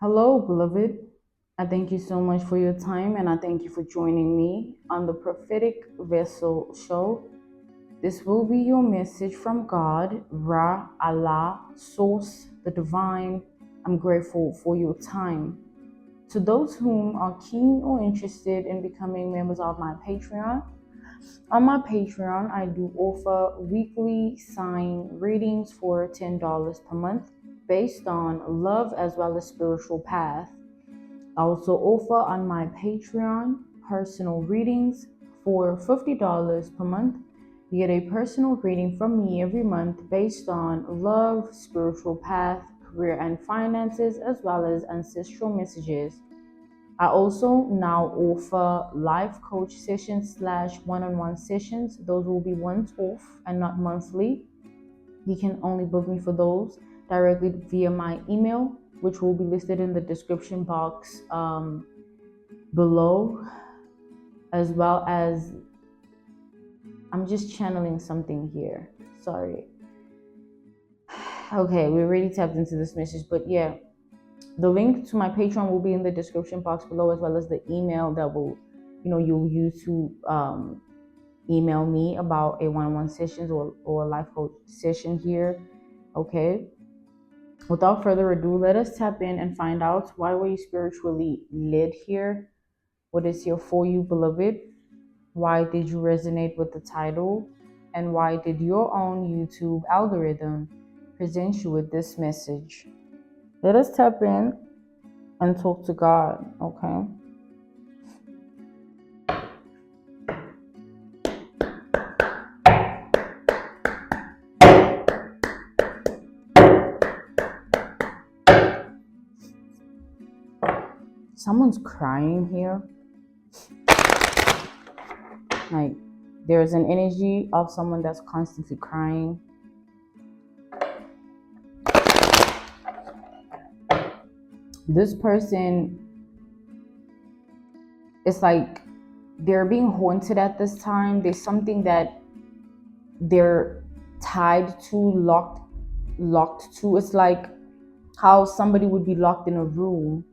Hello, beloved. I thank you so much for your time and I thank you for joining me on the Prophetic Vessel Show. This will be your message from God, Ra, Allah, Source, the Divine. I'm grateful for your time. To those whom are keen or interested in becoming members of my Patreon, on my Patreon, I do offer weekly sign readings for $10 per month based on love as well as spiritual path. I also offer on my Patreon personal readings for $50 per month. You get a personal reading from me every month based on love, spiritual path, career and finances, as well as ancestral messages. I also now offer life coach sessions / one-on-one sessions. Those will be once off and not monthly. You can only book me for those directly via my email, which will be listed in the description box below, as well as I'm just channeling something here. Sorry. Okay, we already tapped into this message, but yeah, the link to my Patreon will be in the description box below, as well as the email that will, you'll use to email me about a one-on-one sessions or a life coach session here. Okay. Without further ado, let us tap in and find out, why were you spiritually led here? What is here for you, beloved? Why did you resonate with the title? And why did your own YouTube algorithm present you with this message? Let us tap in and talk to God, okay? Someone's crying here. Like, there's an energy of someone that's constantly crying. This person, it's like they're being haunted at this time. There's something that they're tied to, locked to. It's like how somebody would be locked in a room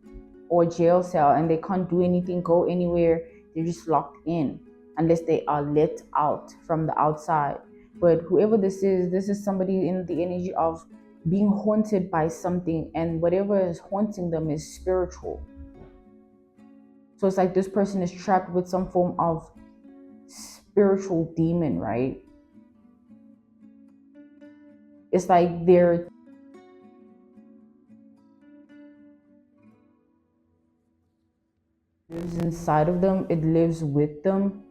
or jail cell and they can't do anything, go anywhere. They're just locked in unless they are let out from the outside. But whoever this is somebody in the energy of being haunted by something, and whatever is haunting them is spiritual. So it's like this person is trapped with some form of spiritual demon, right? It's like they're lives inside of them, it lives with them.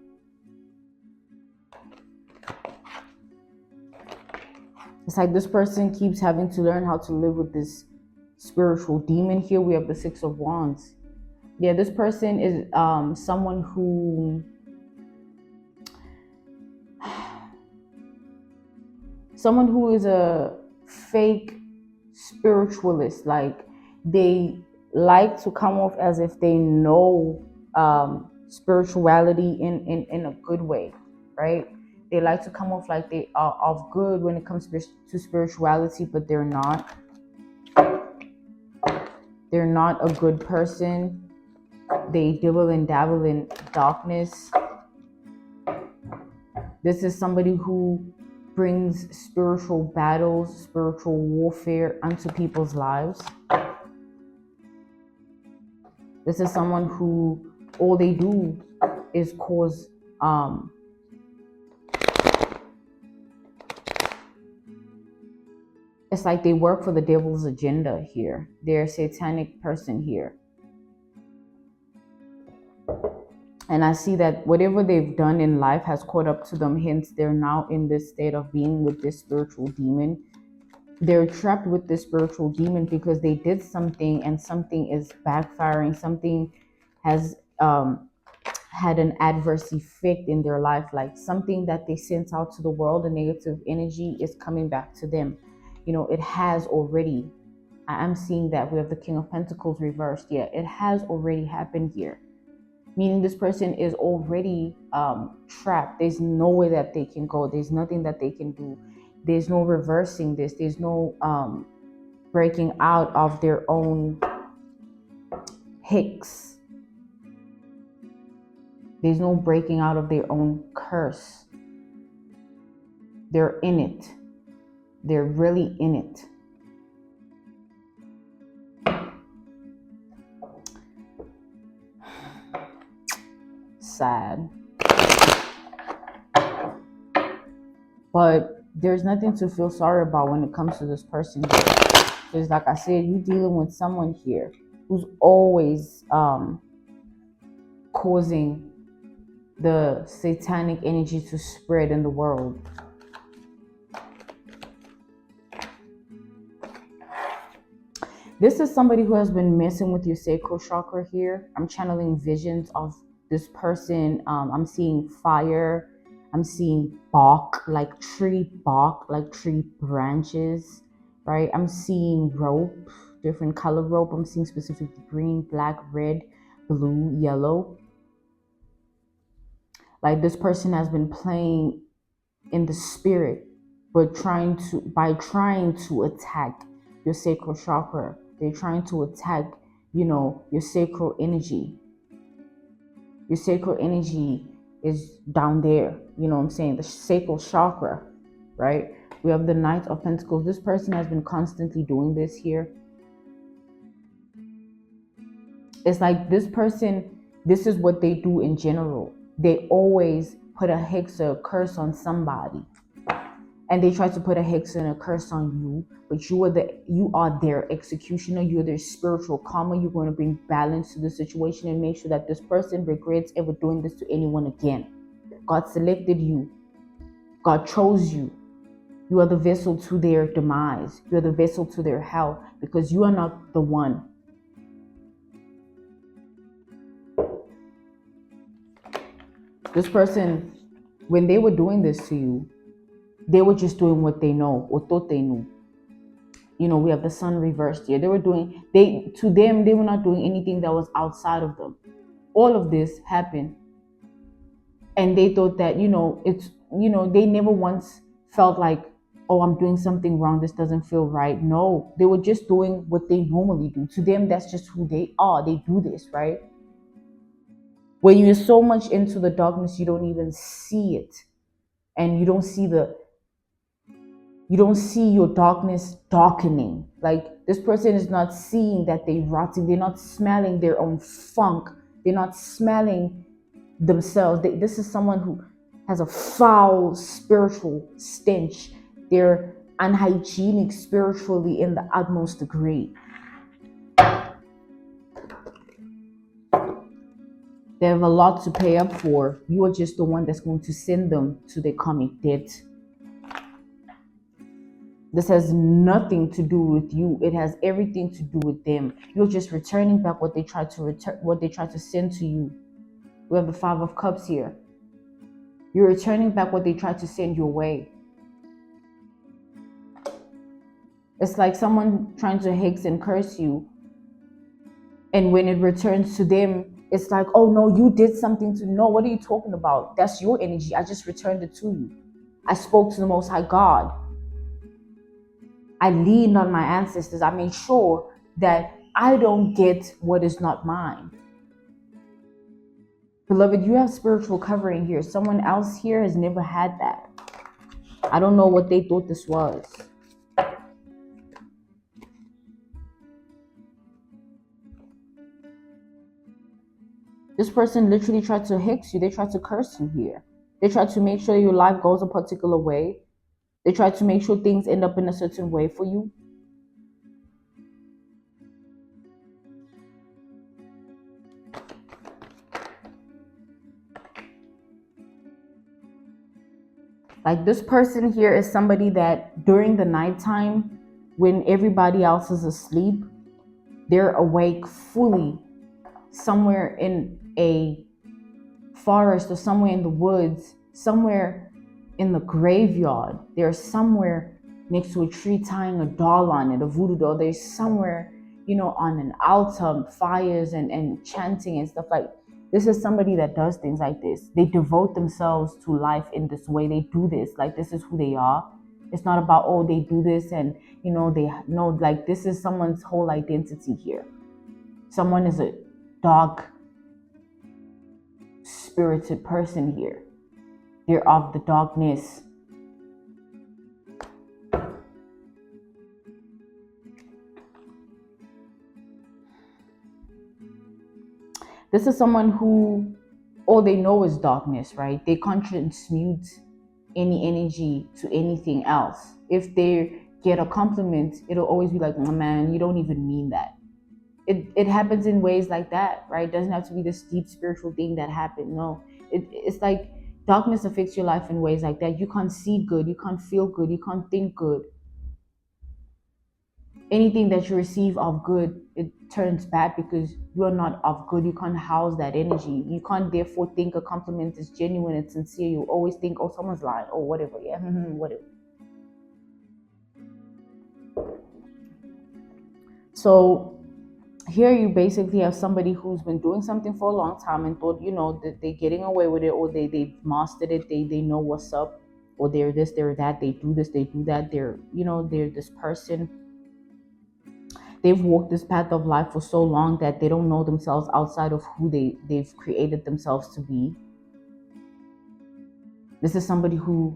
It's like this person keeps having to learn how to live with this spiritual demon. Here we have the Six of Wands. Yeah, this person is someone who is a fake spiritualist. Like, they like to come off as if they know spirituality in a good way, right? They like to come off like they are of good when it comes to spirituality, but they're not. They're not a good person. They dibble and dabble in darkness. This is somebody who brings spiritual battles, spiritual warfare onto people's lives. This is someone who all they do is cause it's like they work for the devil's agenda here. They're a satanic person here. And I see that whatever they've done in life has caught up to them. Hence, they're now in this state of being with this spiritual demon. They're trapped with this spiritual demon because they did something and something is backfiring. Something has had an adverse effect in their life. Like something that they sent out to the world, a negative energy, is coming back to them. It has already. I am seeing that we have the King of Pentacles reversed. Yeah, it has already happened here. Meaning this person is already trapped. There's no way that they can go. There's nothing that they can do. There's no reversing this. There's no breaking out of their own hicks. There's no breaking out of their own curse. They're in it. They're really in it. Sad. But there's nothing to feel sorry about when it comes to this person here. Because like I said, you're dealing with someone here who's always causing the satanic energy to spread in the world. This is somebody who has been messing with your sacral chakra here. I'm channeling visions of this person. I'm seeing fire. I'm seeing bark, like tree bark, like tree branches, right? I'm seeing rope, different color rope. I'm seeing specifically green, black, red, blue, yellow. Like this person has been playing in the spirit, but by trying to attack your sacral chakra. They're trying to attack, your sacral energy. Your sacral energy is down there, you know what I'm saying? The sacral chakra, right? We have the Knight of Pentacles. This person has been constantly doing this here. It's like this person, this is what they do in general. They always put a hex or a curse on somebody. And they try to put a hex and a curse on you, but you are their executioner. You're their spiritual karma. You're going to bring balance to the situation and make sure that this person regrets ever doing this to anyone again. God selected you. God chose you. You are the vessel to their demise. You are the vessel to their hell, because you are not the one. This person, when they were doing this to you, they were just doing what they know or thought they knew. We have the sun reversed here. They were not doing anything that was outside of them. All of this happened. And they thought that, they never once felt like, oh, I'm doing something wrong. This doesn't feel right. No, they were just doing what they normally do. To them, that's just who they are. They do this, right? When you're so much into the darkness, you don't even see it. And you don't see your darkness darkening. Like this person is not seeing that they're rotting. They're not smelling their own funk. They're not smelling themselves. This is someone who has a foul spiritual stench. They're unhygienic spiritually in the utmost degree. They have a lot to pay up for. You are just the one that's going to send them to their karmic debt. This has nothing to do with you. It has everything to do with them. You're just returning back what they tried to send to you. We have the Five of Cups here. You're returning back what they tried to send your way. It's like someone trying to hex and curse you. And when it returns to them, it's like, oh no, you did something to, no, what are you talking about? That's your energy. I just returned it to you. I spoke to the Most High God. I leaned on my ancestors. I made sure that I don't get what is not mine. Beloved, you have spiritual covering here. Someone else here has never had that. I don't know what they thought this was. This person literally tried to hex you. They tried to curse you here. They tried to make sure your life goes a particular way. They tried to make sure things end up in a certain way for you. Like this person here is somebody that during the nighttime, when everybody else is asleep, they're awake fully somewhere in a forest or somewhere in the woods, somewhere in the graveyard. They're somewhere next to a tree tying a doll on it, a voodoo doll. They're somewhere, on an altar, fires and chanting and stuff like. This is somebody that does things like this. They devote themselves to life in this way. They do this. Like, this is who they are. It's not about, oh, they do this and, they know, like, this is someone's whole identity here. Someone is dark spirited person here. They're of the darkness. This is someone who all they know is darkness, right? They can't transmute any energy to anything else. If they get a compliment, it'll always be like, oh, man, you don't even mean that. It happens in ways like that, right? It doesn't have to be this deep spiritual thing that happened. No, it's like darkness affects your life in ways like that. You can't see good, you can't feel good, you can't think good. Anything that you receive of good, it turns bad because you are not of good. You can't house that energy. You can't therefore think a compliment is genuine and sincere. You always think, oh, someone's lying, or whatever. Yeah, whatever. So here you basically have somebody who's been doing something for a long time and thought, that they're getting away with it, or they've mastered it, they know what's up, or they're this, they're that, they do this, they do that, they're this person. They've walked this path of life for so long that they don't know themselves outside of who they've created themselves to be. This is somebody who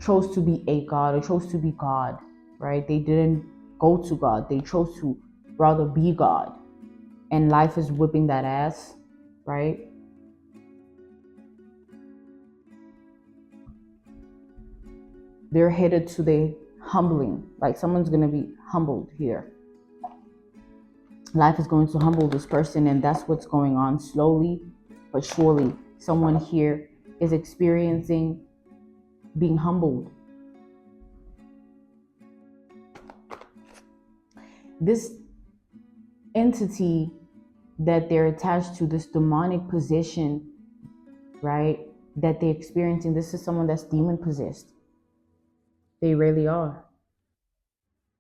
chose to be a God, or chose to be God, right? They didn't go to God. They chose to rather be God. And life is whipping that ass, right? They're headed to the humbling. Like someone's going to be humbled here. Life is going to humble this person, and that's what's going on. Slowly but surely, someone here is experiencing being humbled. This entity that they're attached to, this demonic position, right, that they're experiencing, this is someone that's demon possessed. They really are.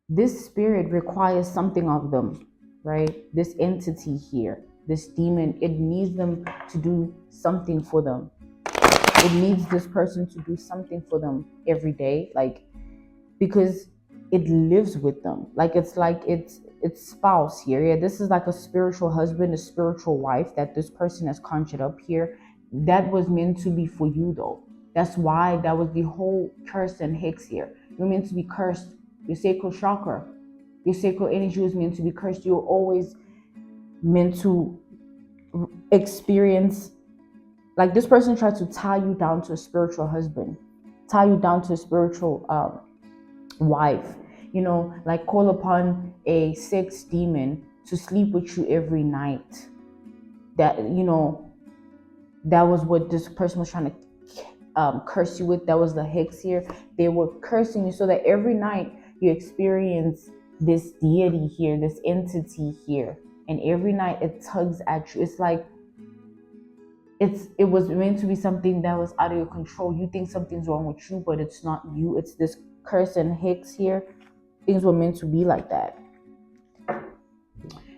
This spirit requires something of them, right? This entity here, this demon, it needs them to do something for them. It needs this person to do something for them every day, like, because it lives with them. Like it's spouse here. Yeah, this is like a spiritual husband, a spiritual wife that this person has conjured up here. That was meant to be for you though. That's why that was the whole curse and hex here. You're meant to be cursed. Your sacral chakra, your sacral energy was meant to be cursed. You're always meant to experience, like this person tried to tie you down to a spiritual husband, tie you down to a spiritual wife, like call upon a sex demon to sleep with you every night. That that was what this person was trying to curse you with. That was the hex here. They were cursing you so that every night you experience this deity here, this entity here, and every night it tugs at you. It's like it was meant to be something that was out of your control. You think something's wrong with you, but it's not you. It's this curse and hex here. Things were meant to be like that.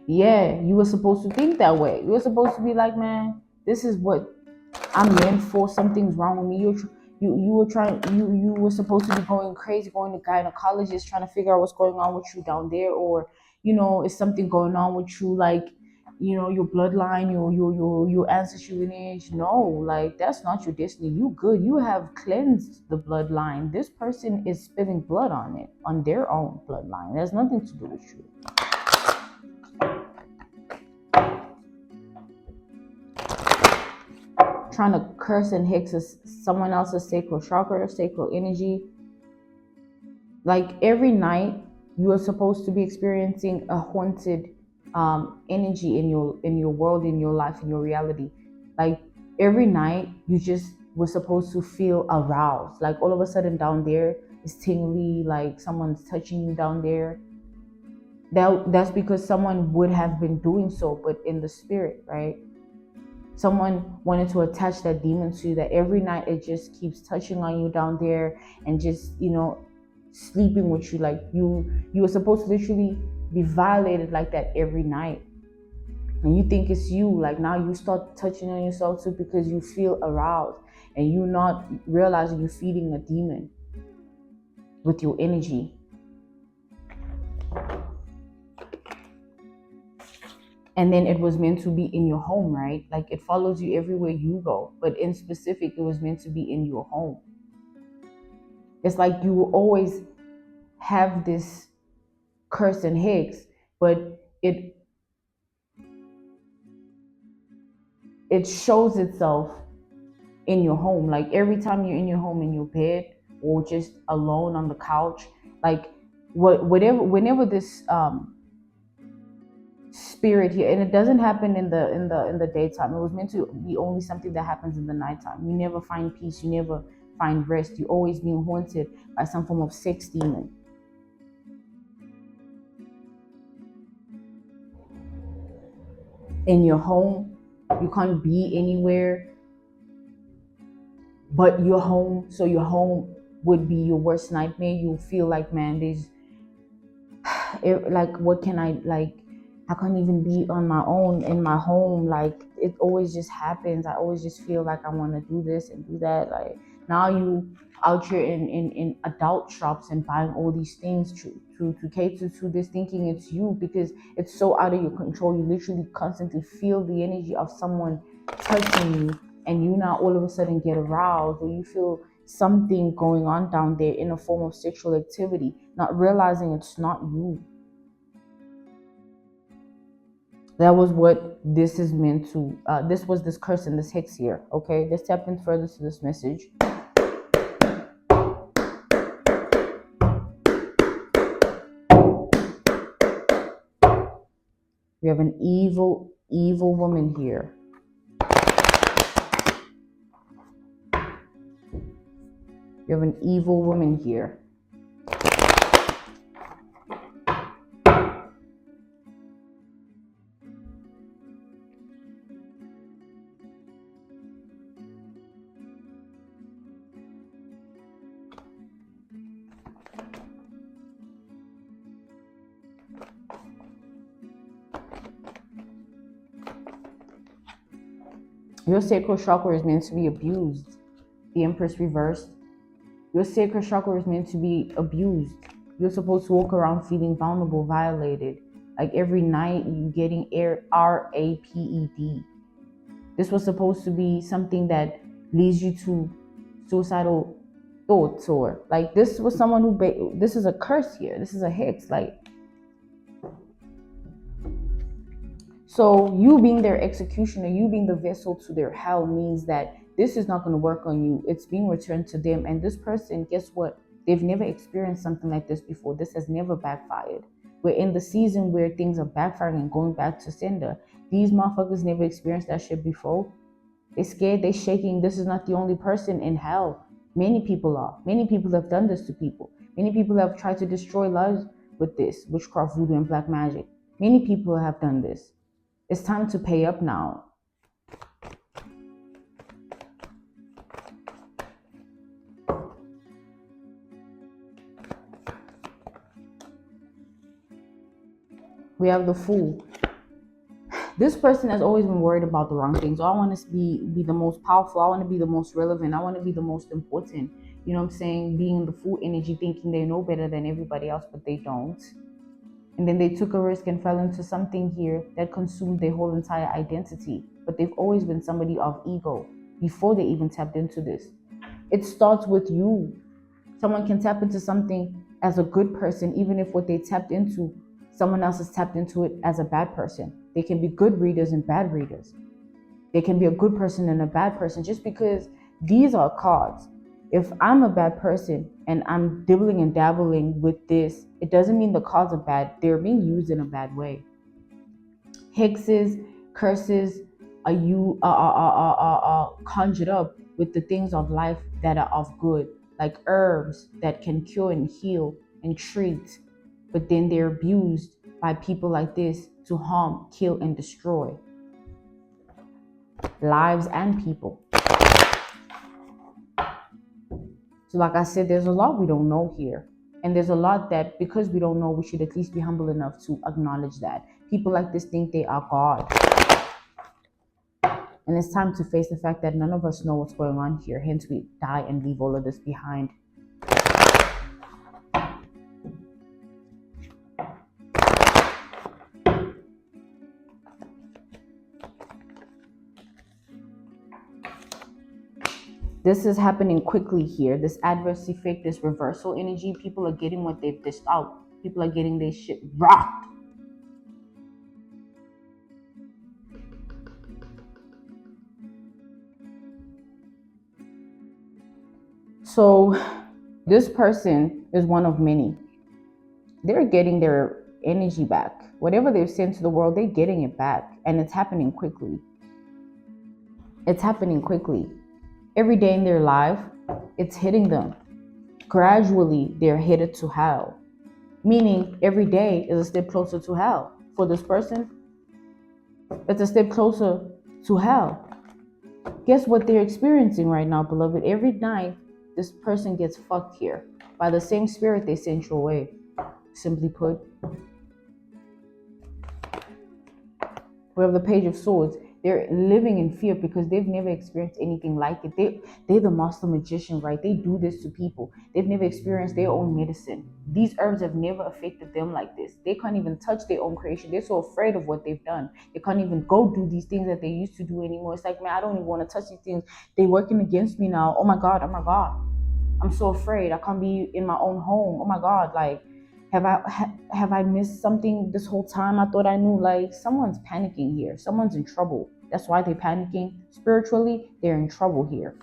Yeah, you were supposed to think that way. You were supposed to be like, man, this is what I'm meant for. Something's wrong with me. You were supposed to be going crazy, going to gynecologist, trying to figure out what's going on with you down there, or is something going on with you, like your bloodline, your ancestry lineage. No, like that's not your destiny. You good. You have cleansed the bloodline. This person is spilling blood on it, on their own bloodline. It has nothing to do with you. Trying to curse and hex someone else's sacral chakra, sacral energy. Like every night you are supposed to be experiencing a haunted energy in your world, in your life, in your reality. Like every night you just were supposed to feel aroused. Like all of a sudden down there is tingly, like someone's touching you down there. That's because someone would have been doing so, but in the spirit, right? Someone wanted to attach that demon to you, that every night it just keeps touching on you down there and just sleeping with you. Like you were supposed to literally be violated like that every night, and you think it's you. Like now you start touching on yourself too because you feel aroused, and you not realizing you're feeding a demon with your energy. And then it was meant to be in your home, right? Like it follows you everywhere you go, but in specific, it was meant to be in your home. It's like you will always have this curse and hex, but it shows itself in your home. Like every time you're in your home, in your bed, or just alone on the couch, like whenever this spirit here, and it doesn't happen in the daytime. It was meant to be only something that happens in the nighttime. You never find peace, you never find rest. You always being haunted by some form of sex demon. In your home, you can't be anywhere but your home. So your home would be your worst nightmare. You feel like, man, there's like, what can I, like, I can't even be on my own in my home. Like it always just happens. I always just feel like I want to do this and do that. Like now you out here in adult shops and buying all these things to cater to this, thinking it's you, because it's so out of your control. You literally constantly feel the energy of someone touching you, and you now all of a sudden get aroused, or you feel something going on down there in a form of sexual activity, not realizing it's not you. That was what this is meant to, this was this curse and this hex here. Okay, let's tap in further to this message. We have an evil woman here. We have an evil woman here. Your sacral chakra is meant to be abused. The Empress reversed. Your sacral chakra is meant to be abused. You're supposed to walk around feeling vulnerable, violated. Like every night you getting RAPED. This was supposed to be something that leads you to suicidal thoughts, or like this was someone who, this is a curse here. This is a hex. Like, so you being their executioner, you being the vessel to their hell, means that this is not going to work on you. It's being returned to them. And this person, guess what? They've never experienced something like this before. This has never backfired. We're in the season where things are backfiring and going back to sender. These motherfuckers never experienced that shit before. They're scared, they're shaking. This is not the only person in hell. Many people are. Many people have done this to people. Many people have tried to destroy lives with this, witchcraft, voodoo, and black magic. Many people have done this. It's time to pay up now. We have the Fool. This person has always been worried about the wrong things. Oh, I want to be the most powerful. I want to be the most relevant. I want to be the most important. You know what I'm saying? Being in the Fool energy, thinking they know better than everybody else, but they don't. And then they took a risk and fell into something here that consumed their whole entire identity. But they've always been somebody of ego before they even tapped into this. It starts with you. Someone can tap into something as a good person, even if what they tapped into, someone else has tapped into it as a bad person. They can be good readers and bad readers. They can be a good person and a bad person, just because these are cards. If I'm a bad person and I'm dibbling and dabbling with this, it doesn't mean the cards are bad. They're being used in a bad way. Hexes, curses are conjured up with the things of life that are of good, like herbs that can cure and heal and treat, but then they're abused by people like this to harm, kill, and destroy lives and people. So like I said, there's a lot we don't know here. And there's a lot that, because we don't know, we should at least be humble enough to acknowledge that. People like this think they are God. And it's time to face the fact that none of us know what's going on here. Hence, we die and leave all of this behind. This is happening quickly here. This adverse effect, this reversal energy, people are getting what they've dished out. People are getting their shit rocked. So this person is one of many. They're getting their energy back. Whatever they've sent to the world, they're getting it back. And it's happening quickly. It's happening quickly. Every day in their life, it's hitting them. Gradually, they're headed to hell. Meaning, every day is a step closer to hell. For this person, it's a step closer to hell. Guess what they're experiencing right now, beloved? Every night, this person gets fucked here by the same spirit they sent your way. Simply put, we have the Page of Swords. They're living in fear because they've never experienced anything like it. They're the master magician, right? They do this to people. They've never experienced their own medicine. These herbs have never affected them like this. They can't even touch their own creation. They're so afraid of what they've done. They can't even go do these things that they used to do anymore. It's like, man, I don't even want to touch these things. They're working against me now. Oh my God, oh my God. I'm so afraid. I can't be in my own home. Oh my God, like, have I missed something this whole time? I thought I knew. Like, someone's panicking here. Someone's in trouble. That's why they're panicking. Spiritually, they're in trouble here.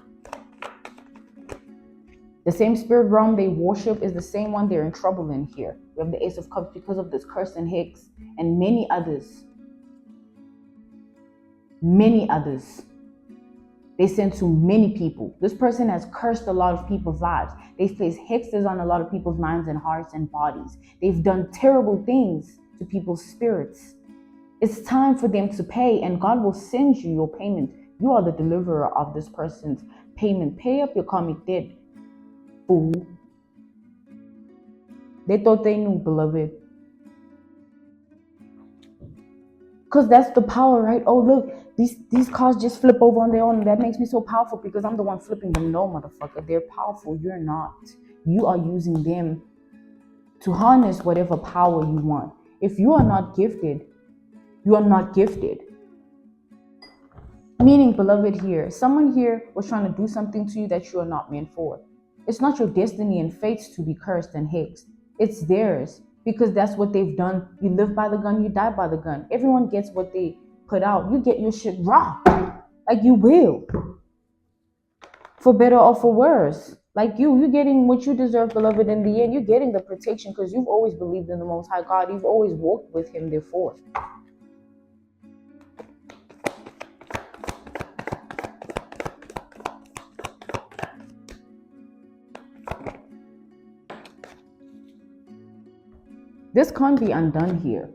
The same spirit realm they worship is the same one they're in trouble in here. We have the Ace of Cups because of this curse and hex and many others. Many others. They sent to many people. This person has cursed a lot of people's lives. They've placed hexes on a lot of people's minds and hearts and bodies. They've done terrible things to people's spirits. It's time for them to pay, and God will send you your payment. You are the deliverer of this person's payment. Pay up your karmic debt, fool. They thought they knew, beloved. Because that's the power, right? Oh, look, these cards just flip over on their own. And that makes me so powerful because I'm the one flipping them. No, motherfucker. They're powerful. You're not. You are using them to harness whatever power you want. If you are not gifted, you are not gifted. Meaning, beloved, here, someone here was trying to do something to you that you are not meant for. It's not your destiny and fate to be cursed and hexed. It's theirs. Because that's what they've done. You live by the gun, you die by the gun. Everyone gets what they put out. You get your shit rocked. Like you will. For better or for worse. Like you're getting what you deserve, beloved, in the end. You're getting the protection because you've always believed in the Most High God. You've always walked with Him, therefore. This can't be undone here.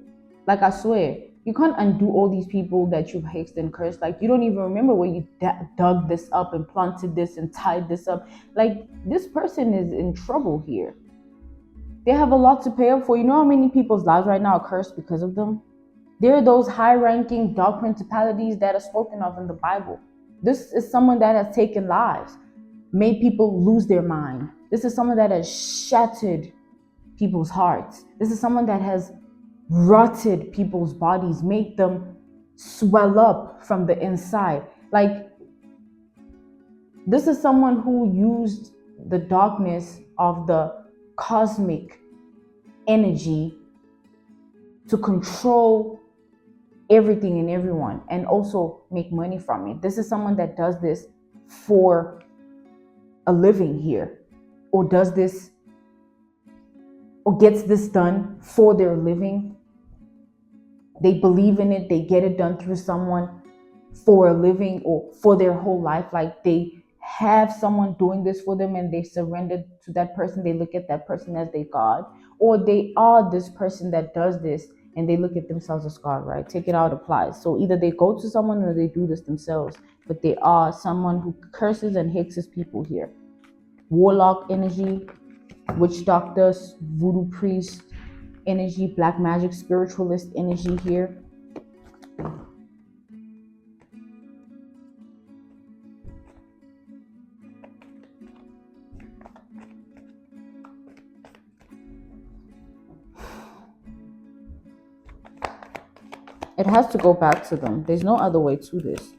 Like, I swear, you can't undo all these people that you've hexed and cursed. Like, you don't even remember where you dug this up and planted this and tied this up. Like, this person is in trouble here. They have a lot to pay up for. You know how many people's lives right now are cursed because of them? There are those high-ranking dark principalities that are spoken of in the Bible. This is someone that has taken lives, made people lose their mind. This is someone that has shattered people's hearts. This is someone that has rotted people's bodies, made them swell up from the inside. Like, this is someone who used the darkness of the cosmic energy to control everything and everyone and also make money from it. This is someone that does this for a living here, or does this or gets this done for their living. They believe in it. They get it done through someone for a living or for their whole life. Like, they have someone doing this for them and they surrendered to that person. They look at that person as their God, or they are this person that does this and they look at themselves as God, right? Take it out, applies. So either they go to someone or they do this themselves, but they are someone who curses and hexes people here. Warlock energy, witch doctors, voodoo priest energy, black magic spiritualist energy here. It has to go back to them. There's no other way to this.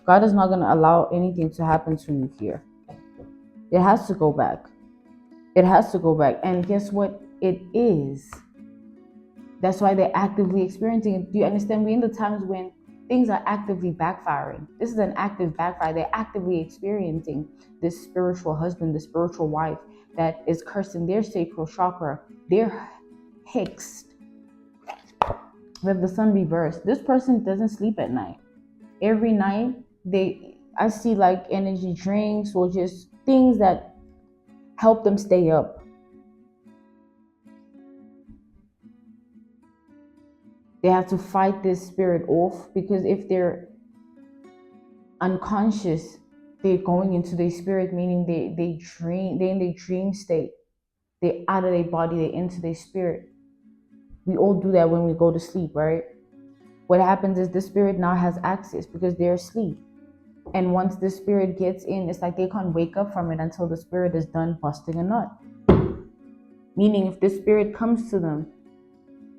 God is not going to allow anything to happen to you here. It has to go back. It has to go back. And guess what? It is. That's why they're actively experiencing it. Do you understand? We're in the times when things are actively backfiring. This is an active backfire. They're actively experiencing this spiritual husband, the spiritual wife that is cursing their sacral chakra. They're hexed. With the sun reversed. This person doesn't sleep at night. Every night, I see like energy drinks or just things that help them stay up. They have to fight this spirit off, because if they're unconscious, they're going into their spirit, meaning they're in their dream state. They're out of their body, they're into their spirit. We all do that when we go to sleep, right? What happens is the spirit now has access because they're asleep. And once the spirit gets in, it's like they can't wake up from it until the spirit is done busting a nut. Meaning if the spirit comes to them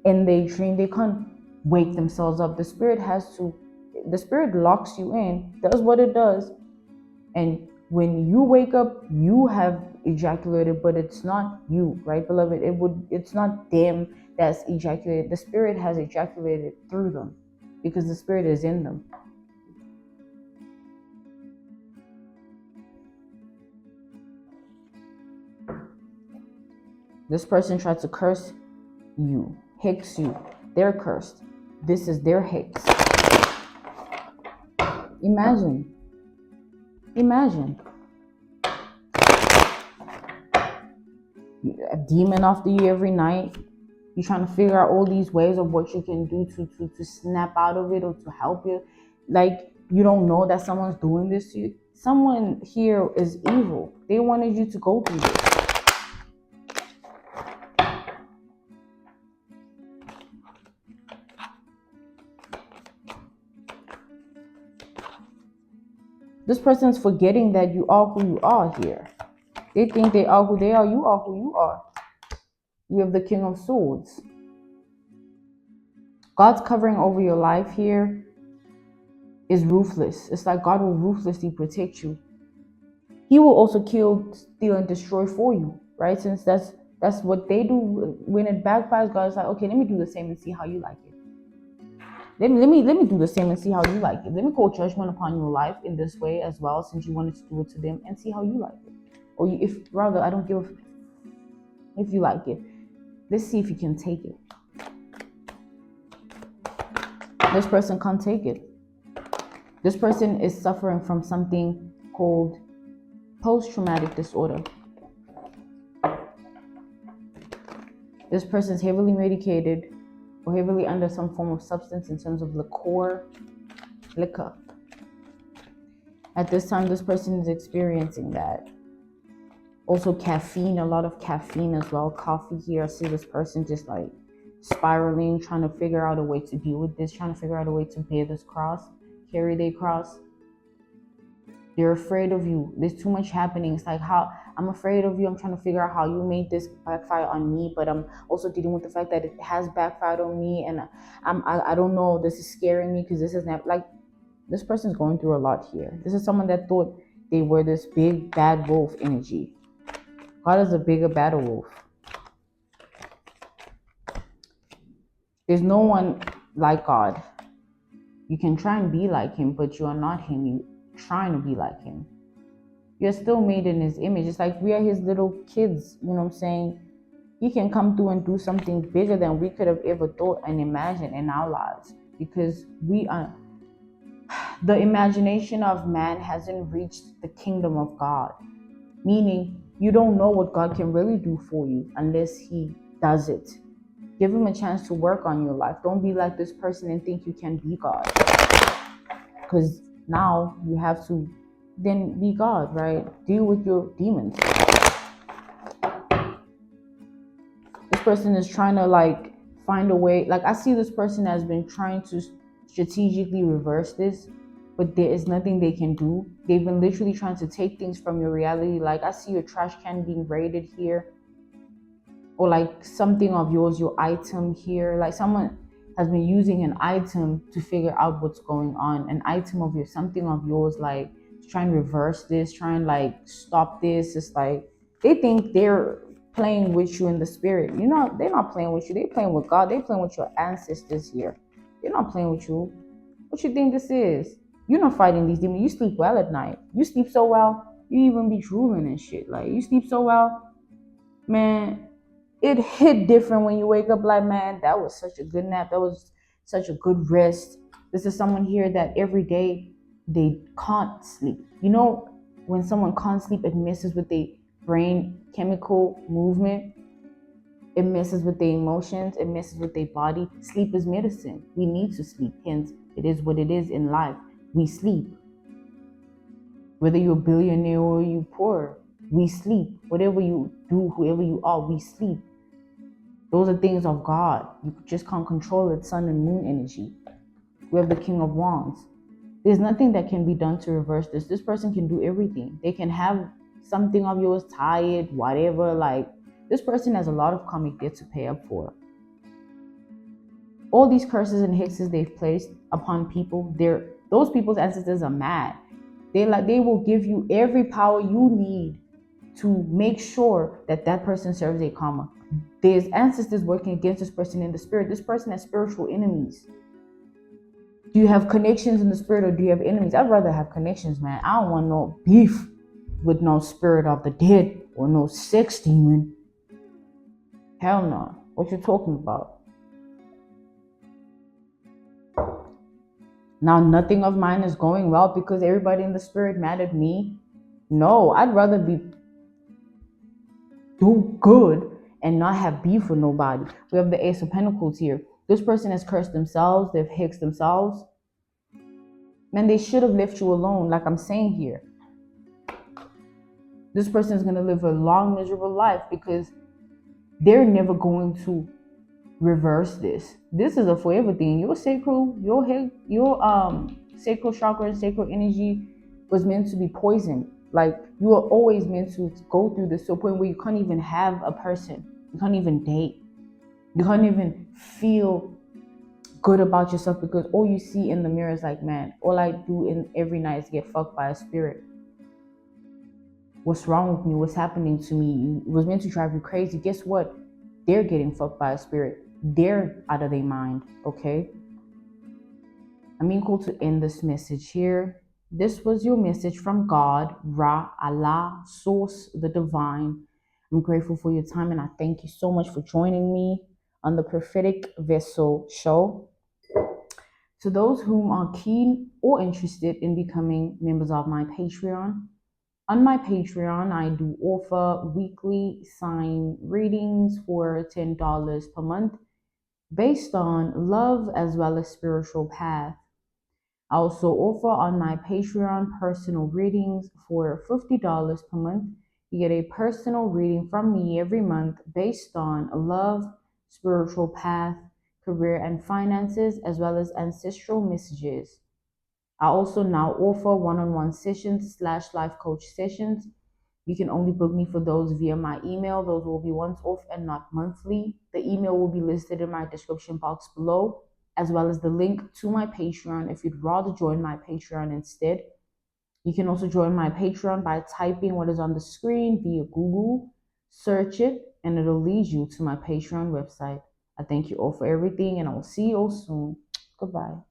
in their dream, they can't wake themselves up. The spirit locks you in, does what it does. And when you wake up, you have ejaculated, but it's not you, right, beloved? It's not them that's ejaculated. The spirit has ejaculated through them because the spirit is in them. This person tried to curse you, hex you. They're cursed. This is their hex. Imagine. A demon after you every night. You're trying to figure out all these ways of what you can do to snap out of it or to help you. Like, you don't know that someone's doing this to you. Someone here is evil. They wanted you to go through this. This person's forgetting that you are who you are here. They think they are who they are. You are who you are. You have the King of Swords. God's covering over your life here is ruthless. It's like God will ruthlessly protect you. He will also kill, steal, and destroy for you, right? Since that's what they do. When it backfires, God's like, okay, let me do the same and see how you like it. Let me do the same and see how you like it. Let me call judgment upon your life in this way as well, since you wanted to do it to them, and see how you like it. Or I don't give a if you like it. Let's see if you can take it. This person can't take it. This person is suffering from something called post-traumatic disorder. This person is heavily medicated or heavily under some form of substance in terms of liquor. At this time, this person is experiencing that. Also caffeine, a lot of caffeine as well. Coffee here. I see this person just like spiraling, trying to figure out a way to deal with this, trying to figure out a way to bear this cross, carry their cross. They're afraid of you. There's too much happening. It's like, how I'm afraid of you. I'm trying to figure out how you made this backfire on me, but I'm also dealing with the fact that it has backfired on me, and I don't know. This is scaring me because this is not like this person's going through a lot here. This is someone that thought they were this big bad wolf energy. God is a bigger, badder wolf. There's no one like God. You can try and be like him, but you are not him. You're trying to be like him. You're still made in his image. It's like we are his little kids, you know what I'm saying? He can come through and do something bigger than we could have ever thought and imagined in our lives, because we are, the imagination of man hasn't reached the kingdom of God. Meaning, you don't know what God can really do for you unless he does it. Give him a chance to work on your life. Don't be like this person and think you can be God. Because now you have to then be God, right? Deal with your demons. This person is trying to like find a way. Like, I see this person has been trying to strategically reverse this, but there is nothing they can do. They've been literally trying to take things from your reality. Like, I see your trash can being raided here, or like something of yours, your item here. Like someone, has been using an item to figure out what's going on. An item of yours, something of yours, like try and reverse this, try and like stop this. It's like they think they're playing with you in the spirit. You know, they're not playing with you. They're playing with God. They're playing with your ancestors here. They're not playing with you. What you think this is? You're not fighting these demons. You sleep well at night. You sleep so well, you even be drooling and shit. Like, you sleep so well, man. It hit different when you wake up like, man, that was such a good nap. That was such a good rest. This is someone here that every day they can't sleep. You know, when someone can't sleep, it messes with their brain chemical movement. It messes with their emotions. It messes with their body. Sleep is medicine. We need to sleep. Hence, it is what it is in life. We sleep. Whether you're a billionaire or you poor, we sleep. Whatever you do, whoever you are, we sleep. Those are things of God. You just can't control it. Sun and moon energy. We have the King of Wands. There's nothing that can be done to reverse this. This person can do everything. They can have something of yours tired, whatever. Like, this person has a lot of karmic debt to pay up for. All these curses and hexes they've placed upon people, those people's ancestors are mad. They will give you every power you need to make sure that that person serves a karma. There's ancestors working against this person in the spirit. This person has spiritual enemies. Do you have connections in the spirit or do you have enemies? I'd rather have connections, man. I don't want no beef with no spirit of the dead or no sex demon. Hell no. What you talking about? Now, nothing of mine is going well because everybody in the spirit mad at me. No, I'd rather do good and not have beef with nobody. We have the Ace of Pentacles here. This person has cursed themselves. They've hexed themselves. Man, they should have left you alone, like I'm saying here. This person is going to live a long, miserable life because they're never going to reverse this. This is a forever thing. Your sacral chakra and sacral energy was meant to be poisoned. Like, you are always meant to go through this to a point where you can't even have a person. You can't even date. You can't even feel good about yourself because all you see in the mirror is like, man, all I do every night is get fucked by a spirit. What's wrong with me? What's happening to me? It was meant to drive you crazy. Guess what? They're getting fucked by a spirit. They're out of their mind, okay? I'm being called to end this message here. This was your message from God, Ra, Allah, Source, the Divine. I'm grateful for your time and I thank you so much for joining me on the Prophetic Vessel Show. To those whom are keen or interested in becoming members of my Patreon, on my Patreon, I do offer weekly sign readings for $10 per month based on love as well as spiritual path. I also offer on my Patreon personal readings for $50 per month. You get a personal reading from me every month based on love, spiritual path, career and finances, as well as ancestral messages. I also now offer one-on-one sessions / life coach sessions. You can only book me for those via my email. Those will be once off and not monthly. The email will be listed in my description box below, as well as the link to my Patreon if you'd rather join my Patreon instead. You can also join my Patreon by typing what is on the screen via Google, search it, and it'll lead you to my Patreon website. I thank you all for everything, and I will see you all soon. Goodbye.